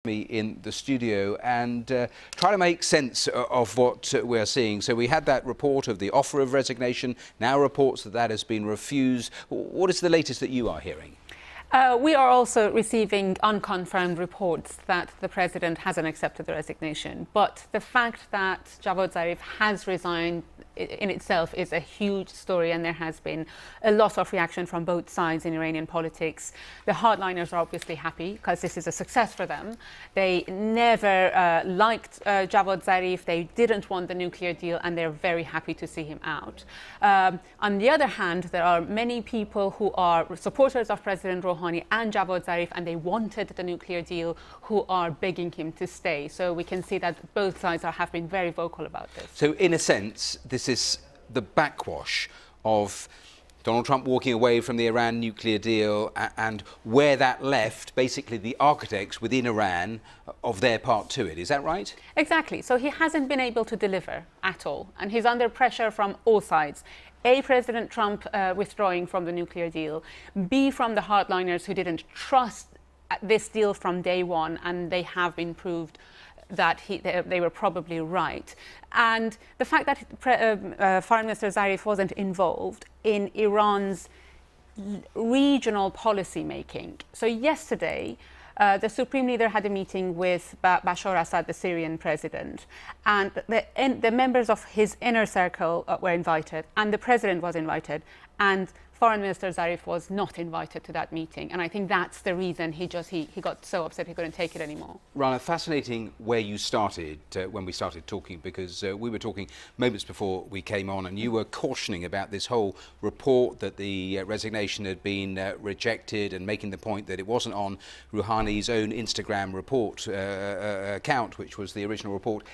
Me in the studio and try to make sense of what we're seeing. So we had that report of the offer of resignation, now reports that that has been refused. What is the latest that you are hearing? We are also receiving unconfirmed reports that the president hasn't accepted the resignation. But the fact that Javad Zarif has resigned in itself is a huge story, and there has been a lot of reaction from both sides in Iranian politics. The hardliners are obviously happy because this is a success for them. They never liked Javad Zarif. They didn't want the nuclear deal, and they're very happy to see him out. On the other hand, there are many people who are supporters of President Rouhani and Javad Zarif, and they wanted the nuclear deal, who are begging him to stay. So we can see that both sides have been very vocal about this. So in a sense, this is the backwash of Donald Trump walking away from the Iran nuclear deal and where that left basically the architects within Iran of their part to it. Is that right? Exactly. So he hasn't been able to deliver at all, and he's under pressure from all sides. A, President Trump withdrawing from the nuclear deal. B, from the hardliners who didn't trust this deal from day one, and they have been proved that they were probably right. And the fact that Foreign Minister Zarif wasn't involved in Iran's regional policy making. So yesterday, the Supreme Leader had a meeting with Bashar Assad, the Syrian president, and the members of his inner circle were invited, and the president was invited, and Foreign Minister Zarif was not invited to that meeting. And I think that's the reason he got so upset he couldn't take it anymore. Rana, fascinating where you started when we started talking, because we were talking moments before we came on, and you were cautioning about this whole report that the resignation had been rejected, and making the point that it wasn't on Rouhani's own Instagram report account, which was the original report.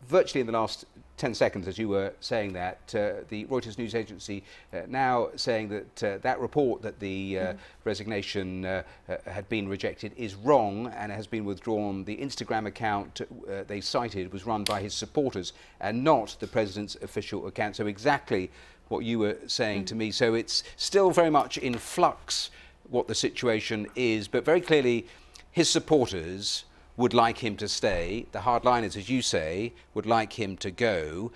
Virtually in the last 10 seconds, as you were saying that, the Reuters news agency now saying that that report that the resignation had been rejected is wrong and has been withdrawn. The Instagram account they cited was run by his supporters and not the president's official account. So exactly what you were saying to me. So it's still very much in flux what the situation is, but very clearly his supporters would like him to stay. The hardliners, as you say, would like him to go.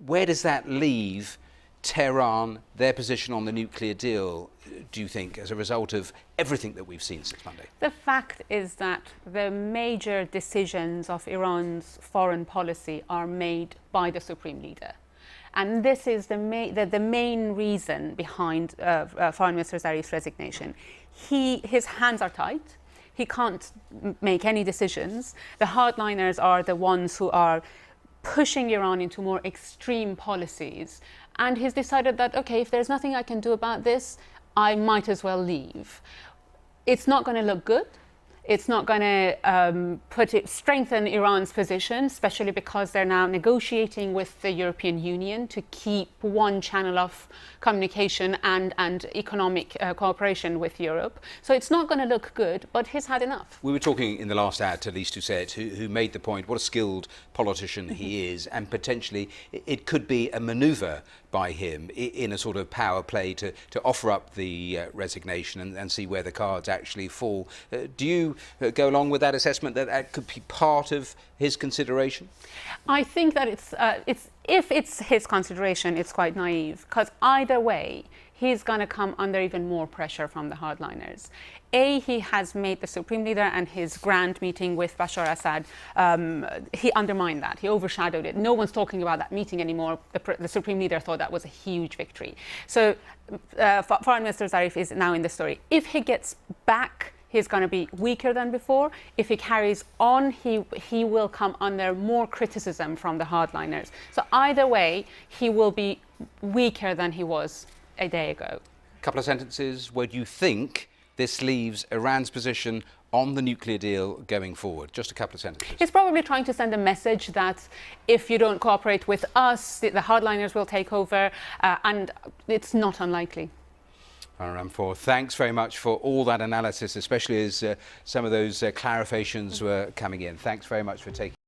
Where does that leave Tehran, their position on the nuclear deal, do you think, as a result of everything that we've seen since Monday? The fact is that the major decisions of Iran's foreign policy are made by the Supreme Leader. And this is the main reason behind Foreign Minister Zarif's resignation. His hands are tied. He can't make any decisions. The hardliners are the ones who are pushing Iran into more extreme policies. And he's decided that, okay, if there's nothing I can do about this, I might as well leave. It's not going to look good. It's not going to strengthen Iran's position, especially because they're now negotiating with the European Union to keep one channel of communication and economic cooperation with Europe. So it's not going to look good, but he's had enough. We were talking in the last hour to Lise Doucet, who made the point what a skilled politician he is, and potentially it could be a manoeuvre by him in a sort of power play to offer up the resignation and see where the cards actually fall. Do you go along with that assessment that that could be part of his consideration? I think that if it's his consideration, it's quite naive, because either way, he's going to come under even more pressure from the hardliners. A, he has made the Supreme Leader and his grand meeting with Bashar Assad, he undermined that, he overshadowed it. No one's talking about that meeting anymore. The Supreme Leader thought that was a huge victory. So Foreign Minister Zarif is now in the story. If he gets back, he's going to be weaker than before. If he carries on, he will come under more criticism from the hardliners. So either way, he will be weaker than he was a day ago. A couple of sentences. Where do you think this leaves Iran's position on the nuclear deal going forward? Just a couple of sentences. He's probably trying to send a message that if you don't cooperate with us, the hardliners will take over, and it's not unlikely. Rahimpour, thanks very much for all that analysis, especially as some of those clarifications were coming in. Thanks very much for taking